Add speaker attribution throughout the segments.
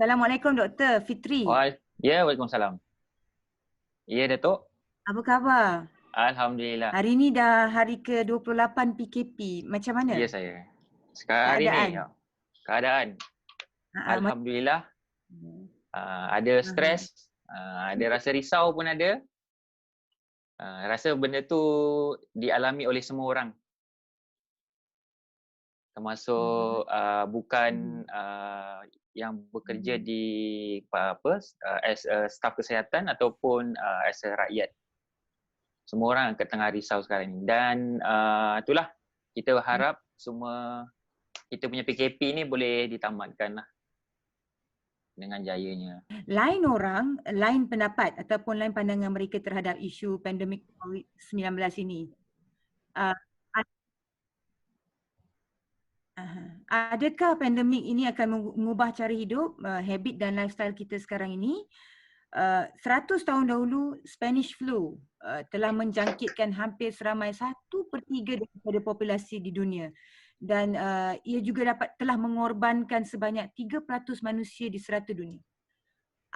Speaker 1: Assalamualaikum Dr. Fitri.
Speaker 2: Ya, Waalaikumsalam. Ya, Datuk.
Speaker 1: Apa khabar?
Speaker 2: Alhamdulillah.
Speaker 1: Hari ni dah hari ke-28 PKP. Macam mana
Speaker 2: Ya, saya. Sekarang hari ni,
Speaker 1: keadaan?
Speaker 2: keadaan
Speaker 1: Ma-
Speaker 2: Alhamdulillah, ada
Speaker 1: Aha.
Speaker 2: stres, ada rasa risau pun ada. Rasa benda tu dialami oleh semua orang. Termasuk bukan yang bekerja di as a staf kesihatan ataupun as a rakyat. Semua orang tengah risau sekarang ni. Dan itulah, kita berharap semua kita punya PKP ni boleh ditamatkan lah dengan jayanya.
Speaker 1: Lain orang, lain pendapat ataupun lain pandangan mereka terhadap isu pandemik COVID-19 ini. Uh, Adakah pandemik ini akan mengubah cara hidup, habit dan lifestyle kita sekarang ini? 100 tahun dahulu, Spanish flu telah menjangkitkan hampir seramai 1/3 daripada populasi di dunia. Dan ia juga telah mengorbankan sebanyak 3% manusia di serata dunia.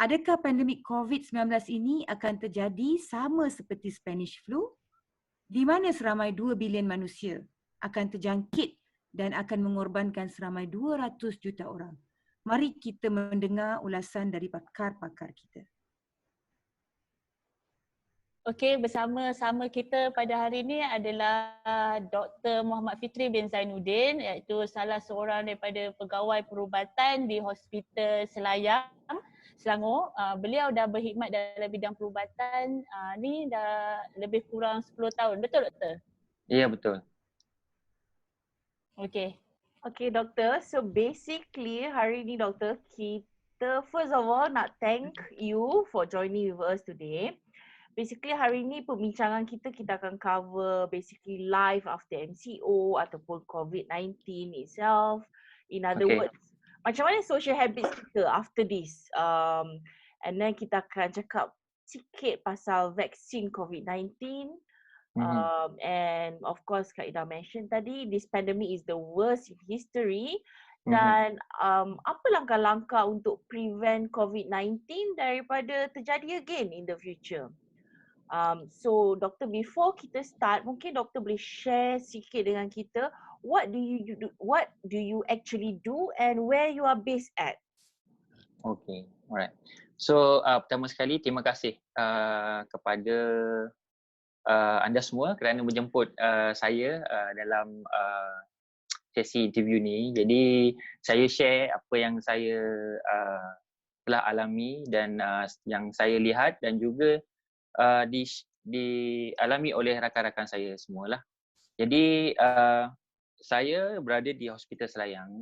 Speaker 1: Adakah pandemik COVID-19 ini akan terjadi sama seperti Spanish flu? Di mana seramai 2 bilion manusia akan terjangkit dan akan mengorbankan seramai 200 juta orang. Mari kita mendengar ulasan dari pakar-pakar kita.
Speaker 3: Okey, bersama-sama kita pada hari ini adalah Dr. Muhammad Fitri bin Zainuddin, iaitu salah seorang daripada pegawai perubatan di Hospital Selayang, Selangor. Beliau dah berkhidmat dalam bidang perubatan ni dah lebih kurang 10 tahun. Betul, Doktor?
Speaker 2: Ya, betul.
Speaker 3: Okey.
Speaker 4: Okay, Doktor. So basically hari ni, Doktor, kita first of all nak thank you for joining with us today. Basically hari ni perbincangan kita akan cover basically life after MCO ataupun COVID-19 itself. In other words, macam mana social habits kita after this. And then kita akan cakap sikit pasal vaksin COVID-19. And of course Kak Ida mention tadi, this pandemic is the worst in history. Dan apa langkah-langkah untuk prevent COVID-19 daripada terjadi again in the future. So Doktor, before kita start, mungkin Doktor boleh share sikit dengan kita what do you actually do and where you are based at?
Speaker 2: Okay, alright. So pertama sekali terima kasih kepada anda semua kerana menjemput saya dalam sesi interview ni. Jadi saya share apa yang saya telah alami dan yang saya lihat dan juga dialami oleh rakan-rakan saya semualah. Jadi saya berada di Hospital Selayang,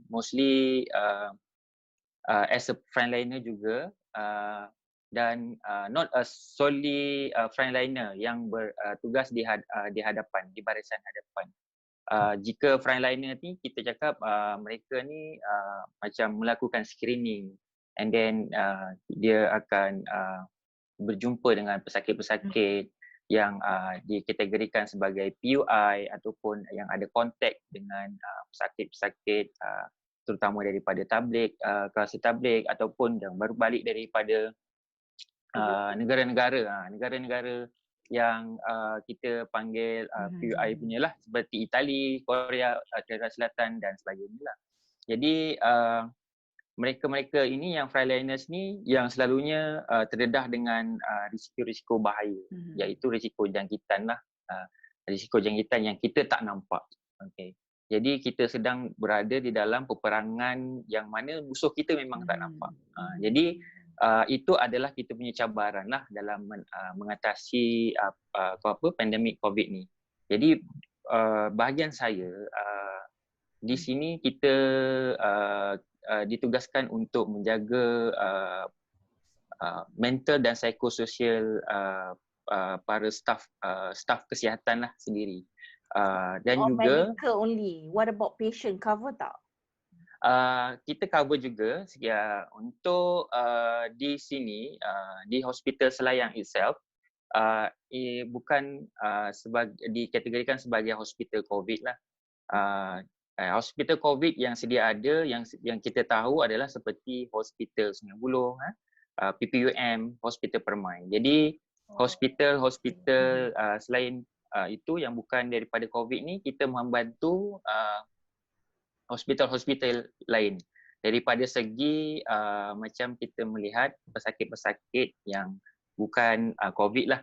Speaker 2: mostly as a frontliner juga, dan not a solely frontliner yang bertugas di hadapan, di barisan hadapan. Jika frontliner ni kita cakap mereka ni macam melakukan screening, and then dia akan berjumpa dengan pesakit-pesakit yang dikategorikan sebagai PUI ataupun yang ada kontak dengan pesakit-pesakit terutama daripada tablik, kelas tablik ataupun yang baru balik daripada negara-negara yang kita panggil PUI punya lah, seperti Itali, Korea, Korea Selatan dan sebagainya lah. Jadi mereka-mereka ini yang frontliners ni yang selalunya terdedah dengan risiko-risiko bahaya, iaitu risiko jangkitan lah, risiko jangkitan yang kita tak nampak. Okay. Jadi kita sedang berada di dalam peperangan yang mana musuh kita memang tak nampak. Jadi itu adalah kita punya cabaran lah dalam mengatasi pandemik COVID ni. Jadi bahagian saya di sini kita ditugaskan untuk menjaga mental dan psikososial para staf kesihatan lah sendiri. Dan juga
Speaker 4: medical only. What about patient, cover tak?
Speaker 2: Kita cover juga untuk di sini di Hospital Selayang itself, bukan dikategorikan sebagai hospital COVID lah. Hospital COVID yang sedia ada, yang kita tahu adalah seperti Hospital Sungai Buloh, PPUM, Hospital Permai. Jadi hospital selain itu yang bukan daripada COVID ni, kita membantu hospital-hospital lain. Daripada segi macam kita melihat pesakit-pesakit yang bukan COVID lah.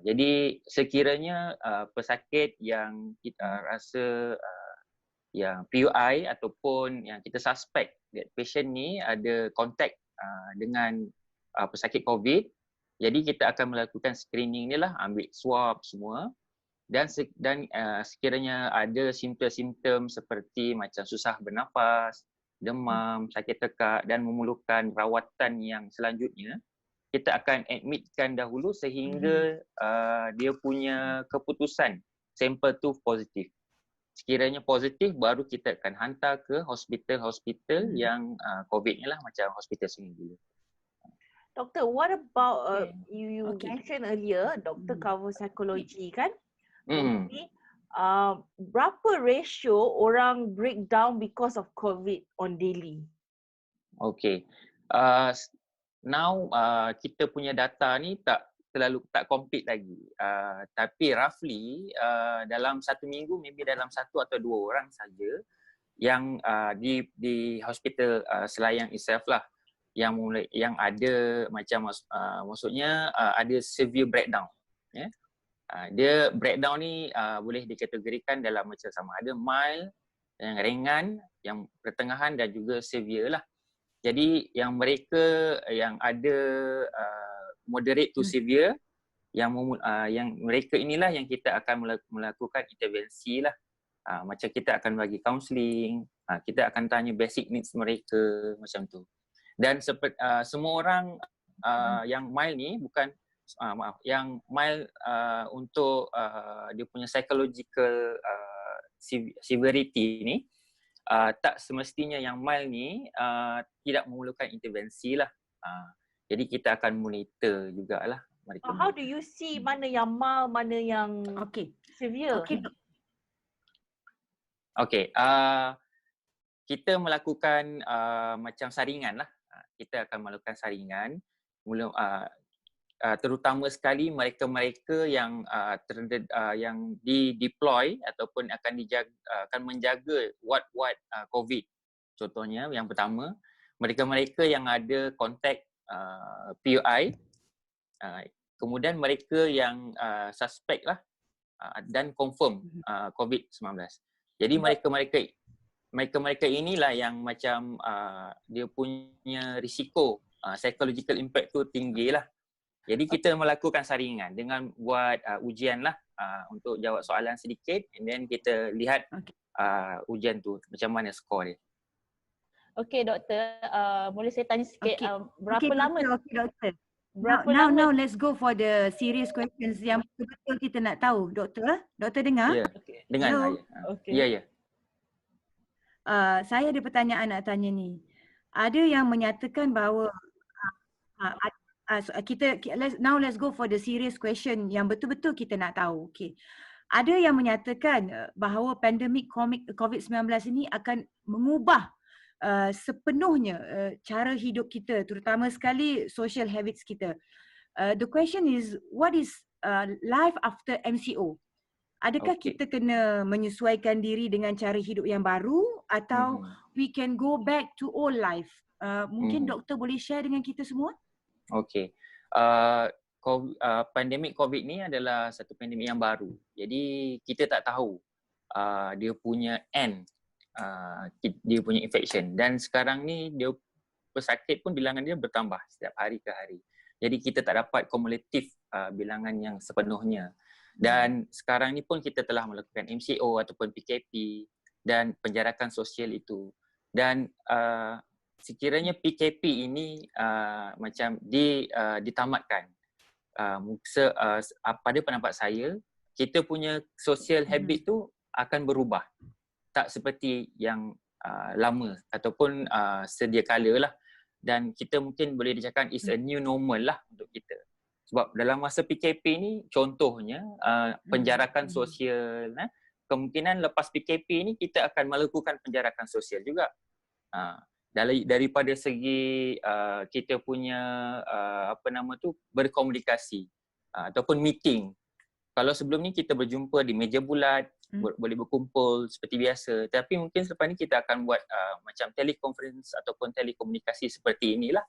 Speaker 2: Jadi sekiranya pesakit yang kita rasa yang PUI ataupun yang kita suspect that patient ni ada kontak dengan pesakit COVID, jadi kita akan melakukan screening ni lah, ambil swab semua, dan sekiranya ada simptom-simptom seperti macam susah bernafas, demam, sakit tekak dan memerlukan rawatan yang selanjutnya, kita akan admitkan dahulu sehingga dia punya keputusan sampel tu positif. Sekiranya positif, baru kita akan hantar ke hospital-hospital yang COVID ni lah, macam Hospital Sungai Buloh.
Speaker 4: Doktor, what about you mentioned earlier, doktor cover psikologi kan? Jadi, berapa ratio orang breakdown because of COVID on daily?
Speaker 2: Okay. Now kita punya data ni tak complete lagi. Tapi roughly dalam satu minggu maybe dalam 1 atau 2 orang saja yang di hospital Selayang itself lah yang ada macam maksudnya ada severe breakdown. Dia breakdown ni boleh dikategorikan dalam macam sama ada mild, yang ringan, yang pertengahan dan juga severe lah. Jadi yang mereka yang ada moderate to severe, yang mereka inilah yang kita akan melakukan intervensi lah. Macam kita akan bagi counselling, kita akan tanya basic needs mereka macam tu. Dan semua orang yang mild ni bukan yang mild untuk dia punya psychological severity ni, tak semestinya yang mild ni tidak memerlukan intervensi lah. Jadi kita akan monitor jugalah mereka.
Speaker 4: How do you see mana yang mild, mana yang severe?
Speaker 2: Kita melakukan macam saringan lah. Kita akan melakukan saringan. Terutama sekali mereka-mereka yang yang di-deploy ataupun akan menjaga ward COVID. Contohnya yang pertama, mereka-mereka yang ada kontak PUI, kemudian mereka yang suspek lah dan confirm COVID-19. Jadi mereka inilah yang macam dia punya risiko psychological impact tu tinggi lah. Jadi kita melakukan saringan dengan buat ujian lah untuk jawab soalan sedikit, and then kita lihat ujian tu macam mana skor dia.
Speaker 3: Okey doktor, boleh saya tanya sikit berapa lama?
Speaker 1: Okey doktor. Now let's go for the serious questions yang betul-betul kita nak tahu. Doktor dengar?
Speaker 2: Ya, dengar saya. Ya.
Speaker 1: Saya ada pertanyaan nak tanya ni. Ada yang menyatakan bahawa let's go for the serious question yang betul-betul kita nak tahu. Okay. Ada yang menyatakan bahawa pandemik COVID-19 ini akan mengubah sepenuhnya cara hidup kita, terutama sekali social habits kita. The question is, what is life after MCO? Adakah kita kena menyesuaikan diri dengan cara hidup yang baru atau we can go back to old life? Mungkin doktor boleh share dengan kita semua?
Speaker 2: Okey. Pandemik COVID ni adalah satu pandemik yang baru. Jadi kita tak tahu dia punya end, dia punya infection. Dan sekarang ni dia pesakit pun bilangan dia bertambah setiap hari ke hari. Jadi kita tak dapat kumulatif bilangan yang sepenuhnya. Dan sekarang ni pun kita telah melakukan MCO ataupun PKP dan penjarakan sosial itu. Dan sekiranya PKP ini macam ditamatkan, pada pendapat saya, kita punya social habit tu akan berubah. Tak seperti yang lama ataupun sedia kala lah. Dan kita mungkin boleh dikatakan is a new normal lah untuk kita. Sebab dalam masa PKP ni contohnya penjarakan sosial, kemungkinan lepas PKP ni kita akan melakukan penjarakan sosial juga. Daripada segi kita punya berkomunikasi ataupun meeting. Kalau sebelum ni kita berjumpa di meja bulat, boleh berkumpul seperti biasa. Tapi mungkin selepas ni kita akan buat macam teleconference ataupun telekomunikasi seperti inilah.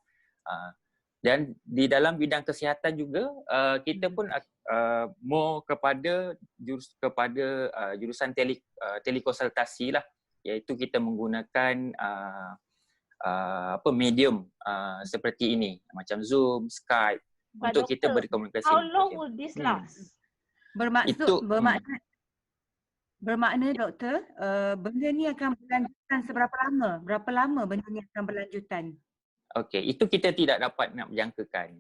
Speaker 2: Dan di dalam bidang kesihatan juga kita pun more kepada jurusan telekonsultasi lah, iaitu kita menggunakan medium seperti ini macam Zoom, Skype untuk kita berkomunikasi.
Speaker 4: How long will this last?
Speaker 1: Bermakna doktor, benda ni akan berlanjutan seberapa lama? Berapa lama benda ni akan berlanjutan?
Speaker 2: Okey, itu kita tidak dapat nak menjangkakan.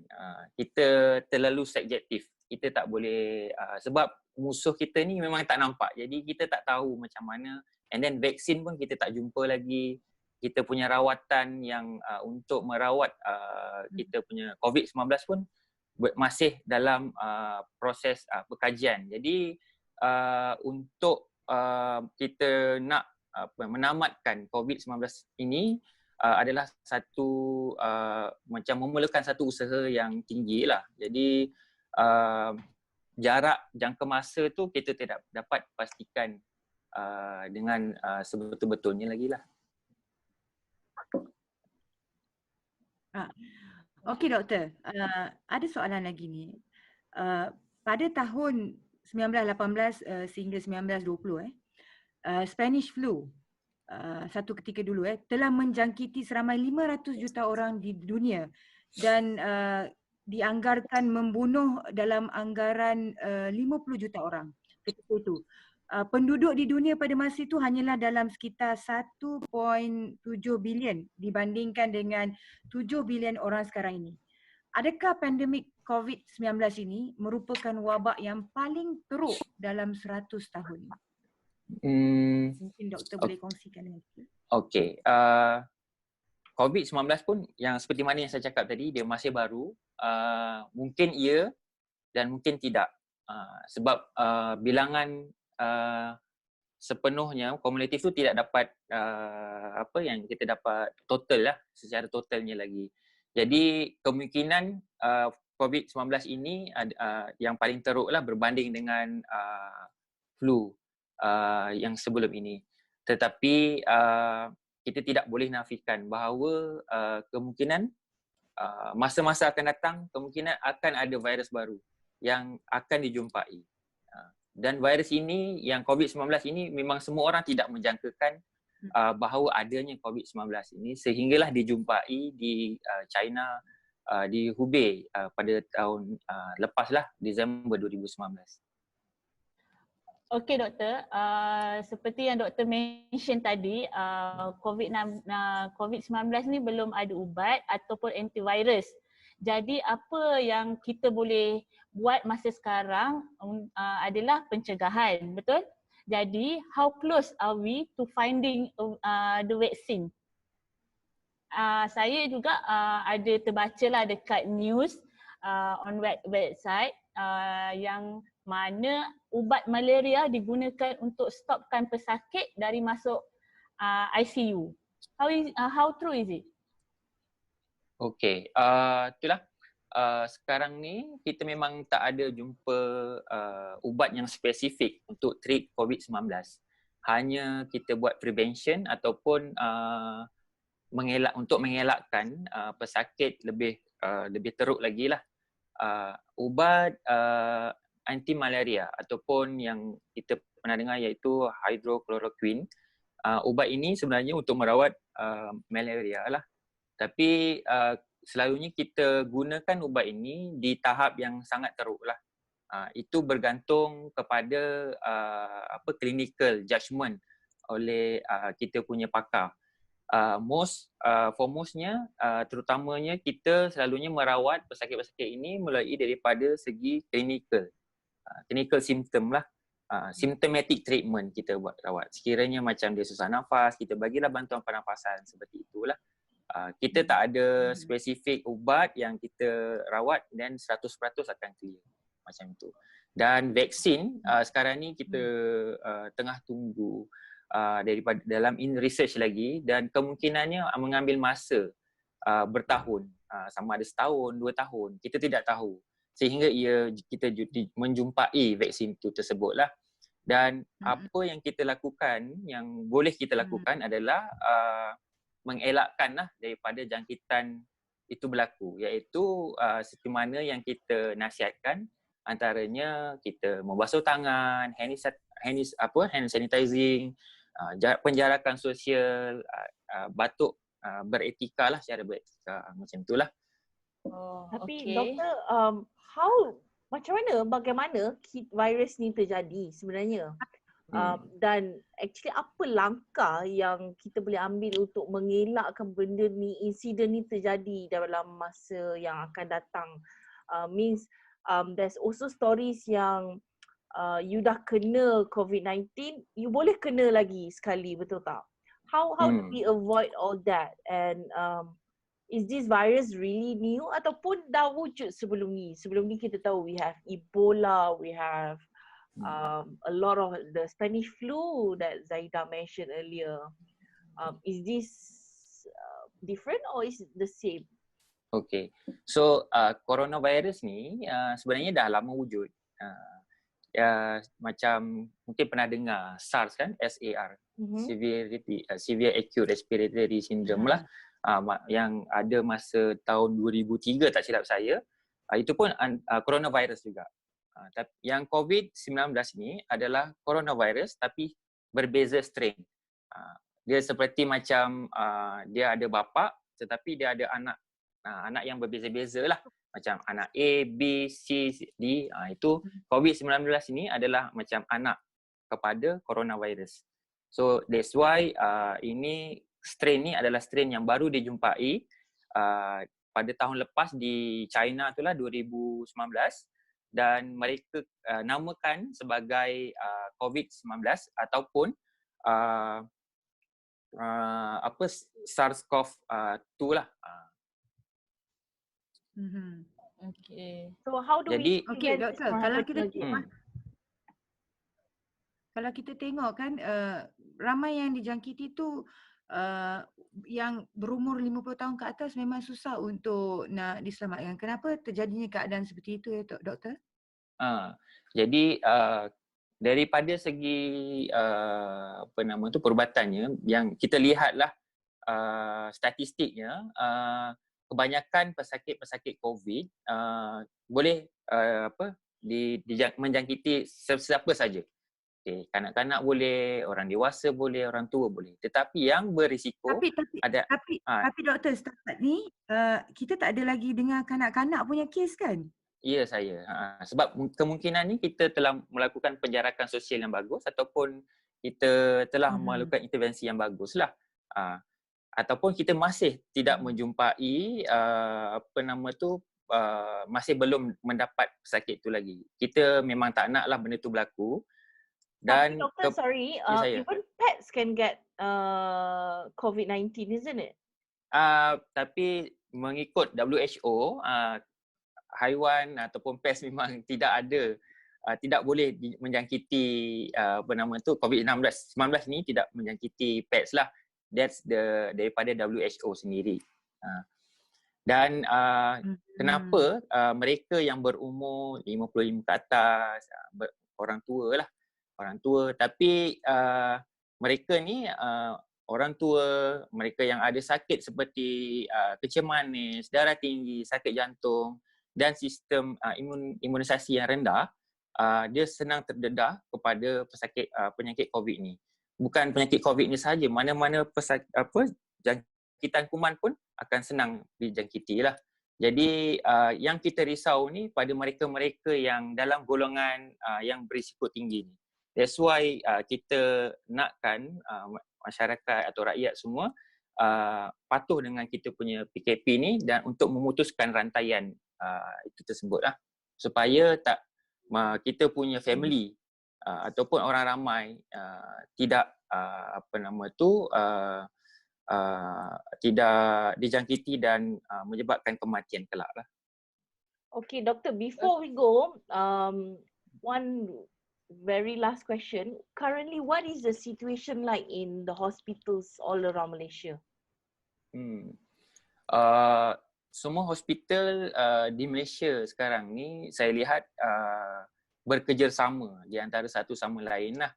Speaker 2: Kita terlalu subjektif. Kita tak boleh sebab musuh kita ni memang tak nampak. Jadi kita tak tahu macam mana. And then vaksin pun kita tak jumpa lagi. Kita punya rawatan yang untuk merawat kita punya COVID-19 pun masih dalam proses pengkajian. Jadi untuk kita nak menamatkan COVID-19 ini adalah satu macam memerlukan satu usaha yang tinggi lah. Jadi jarak jangka masa tu kita tidak dapat pastikan dengan sebetul-betulnya lagi lah.
Speaker 1: Okey doktor, ada soalan lagi ni. Pada tahun 1918 sehingga 1920 Spanish flu satu ketika dulu telah menjangkiti seramai 500 juta orang di dunia dan dianggarkan membunuh dalam anggaran 50 juta orang ketika itu. Penduduk di dunia pada masa itu hanyalah dalam sekitar 1.7 bilion dibandingkan dengan 7 bilion orang sekarang ini. Adakah pandemik COVID-19 ini merupakan wabak yang paling teruk dalam 100 tahun? Mungkin doktor boleh kongsikan dengan kita.
Speaker 2: Okey. COVID-19 pun yang seperti mana yang saya cakap tadi, dia masih baru. Mungkin ya dan mungkin tidak. Sebab bilangan sepenuhnya kumulatif tu tidak dapat yang kita dapat total lah, secara totalnya lagi. Jadi kemungkinan COVID-19 ini yang paling teruk lah berbanding dengan flu yang sebelum ini. Tetapi kita tidak boleh nafikan bahawa kemungkinan masa-masa akan datang kemungkinan akan ada virus baru yang akan dijumpai. Dan virus ini yang COVID-19 ini memang semua orang tidak menjangkakan bahawa adanya COVID-19 ini sehinggalah dijumpai di China, di Hubei pada tahun lepaslah, Disember 2019.
Speaker 3: Okey doktor, seperti yang doktor mention tadi, COVID-19 ni belum ada ubat ataupun antivirus. Jadi apa yang kita boleh buat masa sekarang adalah pencegahan, betul? Jadi how close are we to finding the vaccine? Saya juga ada terbacalah dekat news on website yang mana ubat malaria digunakan untuk stopkan pesakit dari masuk ICU. How true is it?
Speaker 2: Okey, itulah. Sekarang ni kita memang tak ada jumpa ubat yang spesifik untuk treat COVID-19. Hanya kita buat prevention ataupun mengelakkan pesakit lebih teruk lagi lah. Ubat anti malaria ataupun yang kita pernah dengar iaitu hydrochloroquine. Ubat ini sebenarnya untuk merawat malaria lah. Tapi selalunya kita gunakan ubat ini di tahap yang sangat teruk lah. Itu bergantung kepada clinical judgement oleh kita punya pakar. Foremostnya terutamanya kita selalunya merawat pesakit-pesakit ini melalui daripada segi clinical symptom lah. Symptomatic treatment kita buat rawat. Sekiranya macam dia susah nafas, kita bagilah bantuan pernafasan seperti itulah. Kita tak ada spesifik ubat yang kita rawat dan 100% akan clear. Macam itu. Dan vaksin sekarang ni kita tengah tunggu daripada dalam research lagi, dan kemungkinannya mengambil masa bertahun, sama ada setahun, 2 tahun, kita tidak tahu, sehingga kita menjumpai vaksin itu tersebutlah. Dan apa yang kita lakukan, yang boleh kita lakukan adalah mengelakkanlah daripada jangkitan itu berlaku, iaitu seperti mana yang kita nasihatkan, antaranya kita membasuh tangan, hand sanitizing, penjarakan sosial, batuk beretika lah, secara beretika, macam itulah.
Speaker 4: Tapi doktor, bagaimana virus ni terjadi sebenarnya? Dan actually apa langkah yang kita boleh ambil untuk mengelakkan benda ni, insiden ni terjadi dalam masa yang akan datang? There's also stories yang you dah kena COVID-19, you boleh kena lagi sekali, betul tak? How do we avoid all that? And is this virus really new ataupun dah wujud sebelum ni? Sebelum ni kita tahu we have Ebola, we have a lot of the Spanish flu that Zaida mentioned earlier. Is this different or is it the same?
Speaker 2: Okay, so coronavirus ni sebenarnya dah lama wujud. Macam mungkin pernah dengar SARS kan, SAR, Severe Acute Respiratory Syndrome lah, yang ada masa tahun 2003 tak silap saya. Itu pun coronavirus juga. Yang COVID-19 ni adalah coronavirus tapi berbeza strain. Dia seperti macam dia ada bapa tetapi dia ada anak yang berbeza-beza lah. Macam anak A, B, C, D. Itu COVID-19 ni adalah macam anak kepada coronavirus. So that's why ini strain ni adalah strain yang baru dijumpai pada tahun lepas di China itulah 2019. Dan mereka namakan sebagai COVID-19 ataupun SARS-CoV-2 lah.
Speaker 4: Okay. So how do we
Speaker 1: doktor, kalau kita tengok kan ramai yang dijangkiti tu yang berumur 50 tahun ke atas memang susah untuk nak diselamatkan. Kenapa terjadinya keadaan seperti itu ya doktor?
Speaker 2: Jadi daripada segi perubataannya, yang kita lihatlah statistiknya, kebanyakan pesakit COVID boleh menjangkiti sesiapa saja. Okay, kanak-kanak boleh, orang dewasa boleh, orang tua boleh. Tetapi yang berisiko
Speaker 1: tapi doktor, setakat ni kita tak ada lagi dengar kanak-kanak punya kes kan?
Speaker 2: Ya, saya. Sebab kemungkinan ni kita telah melakukan penjarakan sosial yang bagus ataupun kita telah melakukan intervensi yang bagus lah. Ataupun kita masih tidak menjumpai masih belum mendapat pesakit tu lagi. Kita memang tak nak lah benda tu berlaku. Dan
Speaker 4: doktor, even pets can get COVID-19, isn't it?
Speaker 2: Tapi mengikut WHO, haiwan ataupun pes memang tidak boleh menjangkiti COVID-19 ni tidak menjangkiti pets lah. That's daripada WHO sendiri. Dan kenapa mereka yang berumur 55 ke atas, orang tua, tapi mereka ni orang tua, mereka yang ada sakit seperti kecil manis, darah tinggi, sakit jantung dan sistem imunisasi yang rendah, dia senang terdedah kepada penyakit COVID ni. Bukan penyakit COVID ni sahaja, mana-mana jangkitan kuman pun akan senang dijangkiti lah. Jadi yang kita risau ni pada mereka-mereka yang dalam golongan yang berisiko tinggi ni. That's why kita nakkan masyarakat atau rakyat semua patuh dengan kita punya PKP ni dan untuk memutuskan rantaian itu tersebut lah. Supaya kita punya family ataupun orang ramai tidak tidak dijangkiti dan menyebabkan kematian kelak lah.
Speaker 4: Okay, doktor, before we go, one very last question. Currently, what is the situation like in the hospitals all around Malaysia?
Speaker 2: Semua hospital di Malaysia sekarang ni saya lihat bekerjasama di antara satu sama lain lah.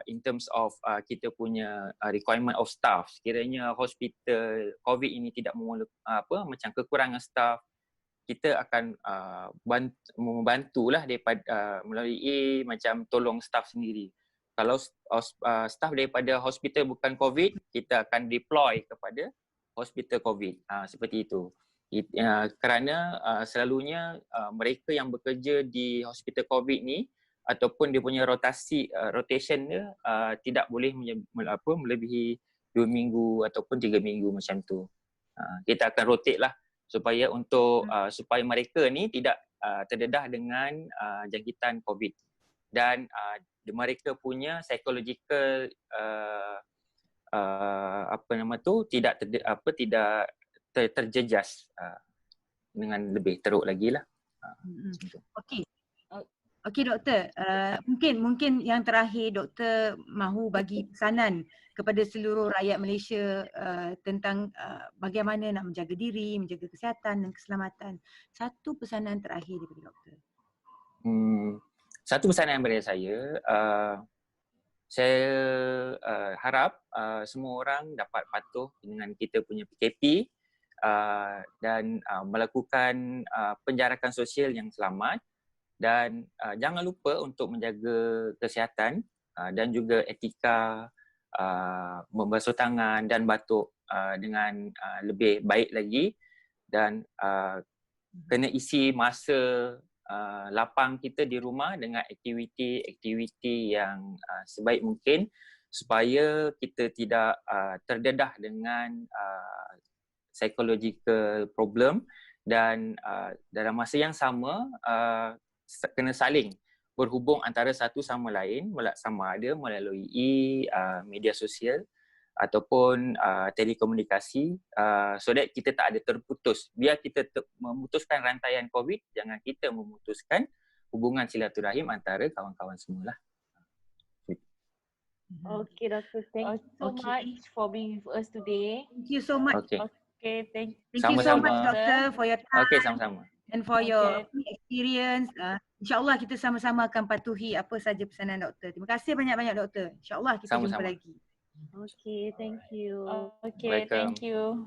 Speaker 2: In terms of kita punya requirement of staff. Sekiranya hospital COVID ini tidak macam kekurangan staff, kita akan membantulah daripada melalui macam tolong staff sendiri. Kalau staff daripada hospital bukan COVID, kita akan deploy kepada hospital COVID. Seperti itu. Kerana selalunya mereka yang bekerja di hospital COVID ni ataupun dia punya rotation dia tidak boleh melebihi 2 minggu ataupun 3 minggu macam tu. Kita akan rotate lah supaya supaya mereka ni tidak terdedah dengan jangkitan COVID dan mereka punya psychological tidak terjejas dengan lebih teruk lagi lah.
Speaker 1: Okey doktor, mungkin yang terakhir doktor mahu bagi pesanan kepada seluruh rakyat Malaysia tentang bagaimana nak menjaga diri, menjaga kesihatan dan keselamatan. Satu pesanan terakhir daripada doktor.
Speaker 2: Satu pesanan daripada saya harap semua orang dapat patuh dengan kita punya PKP dan melakukan penjarakan sosial yang selamat. Dan jangan lupa untuk menjaga kesihatan dan juga etika membasuh tangan dan batuk dengan lebih baik lagi dan kena isi masa lapang kita di rumah dengan aktiviti yang sebaik mungkin supaya kita tidak terdedah dengan psychological problem dan dalam masa yang sama kena saling berhubung antara satu sama lain sama ada melalui media sosial ataupun telekomunikasi so that kita tak ada terputus. Biar kita memutuskan rantaian COVID, jangan kita memutuskan hubungan silaturahim antara kawan-kawan semualah.
Speaker 4: Okay, Doctor. Thank you so much for being with us today.
Speaker 1: Thank you so much.
Speaker 3: Okay, thank
Speaker 1: you so much, Doctor, for your time.
Speaker 2: Okay, sama-sama.
Speaker 1: And for your experience. InsyaAllah kita sama-sama akan patuhi apa saja pesanan doktor. Terima kasih banyak-banyak doktor. InsyaAllah kita jumpa lagi.
Speaker 4: Okay, thank you.
Speaker 3: Okay, thank you.